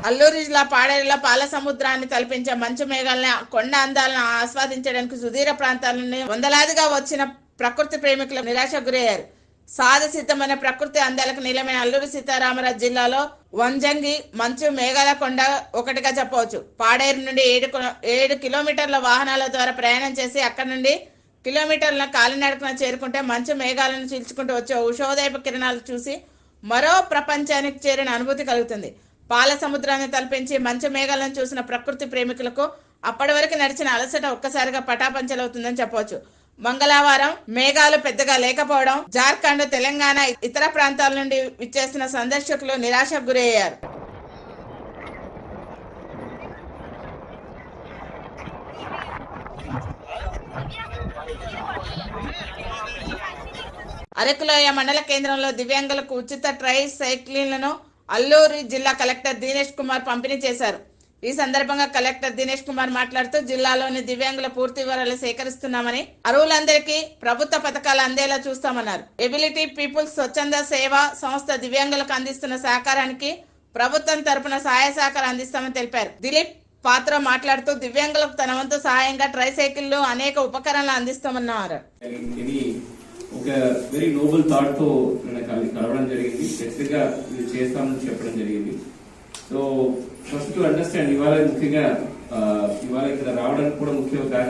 అల్లూరు జిల్లా పాడేరులో పాల సముద్రాన్ని తలపించే మంచు మేఘాలని కొండ అందాలను ఆస్వాదించడానికి సుదూర ప్రాంతాల నుండి వందలాదిగా వచ్చిన ప్రకృతి ప్రేమికులు నిరాశకు గురయ్యారు. సాధు సిద్ధమైన ప్రకృతి అందాలకు నిలమైన అల్లూరు సీతారామరాజు జిల్లాలో వంజంగి మంచు మేఘాల కొండ ఒకటిగా చెప్పవచ్చు. పాడేరు నుండి 7 కిలోమీటర్ల వాహనాల ద్వారా ప్రయాణం చేసి అక్కడి నుండి కిలోమీటర్ల కాలినడకన చేరుకుంటే మంచు మేఘాలను చీల్చుకుంటూ వచ్చే ఉషోదయపు కిరణాలు చూసి మరో ప్రపంచానికి చేరిన అనుభూతి కలుగుతుంది. పాల సముద్రాన్ని తలపించి మంచు మేఘాలను చూసిన ప్రకృతి ప్రేమికులకు అప్పటి వరకు నడిచిన అలసట ఒక్కసారిగా పటాపంచలవుతుందని చెప్పవచ్చు. మంగళవారం మేఘాలు పెద్దగా లేకపోవడం, జార్ఖండ్, తెలంగాణ, ఇతర ప్రాంతాల నుండి విచ్చేసిన సందర్శకులు నిరాశకు గురయ్యారు. అరకులోయ మండల కేంద్రంలో దివ్యాంగులకు ఉచిత ట్రై సైక్లింగ్లను అల్లూరు జిల్లా కలెక్టర్ దినేష్ కుమార్ పంపిణీ చేశారు. ఈ సందర్భంగా కలెక్టర్ దినేష్ కుమార్ మాట్లాడుతూ జిల్లాలోని దివ్యాంగుల పూర్తి వివరాలు సేకరిస్తున్నామని, అర్హులందరికీ ప్రభుత్వ పథకాలు అందేలా చూస్తామన్నారు. ఎబిలిటీ పీపుల్స్ స్వచ్ఛంద సేవా సంస్థ దివ్యాంగులకు అందిస్తున్న సహకారానికి ప్రభుత్వం తరపున సహాయ సహకారం అందిస్తామని తెలిపారు. దిలీప్ పాత్ర మాట్లాడుతూ దివ్యాంగులకు తన వంతు సహాయంగా ట్రై సైకిళ్లు అనేక ఉపకరణలు అందిస్తామన్నారు. ఒక వెరీ నోబుల్ థాట్ తో కలవడం జరిగింది. స్పెసిఫిక్ గా ఇది చేస్తామని చెప్పడం జరిగింది. సో ఫస్ట్ టు అండర్స్టాండ్ ఇవాళ ముఖ్యంగా ఇవాళ ఇక్కడ రావడానికి కూడా ముఖ్య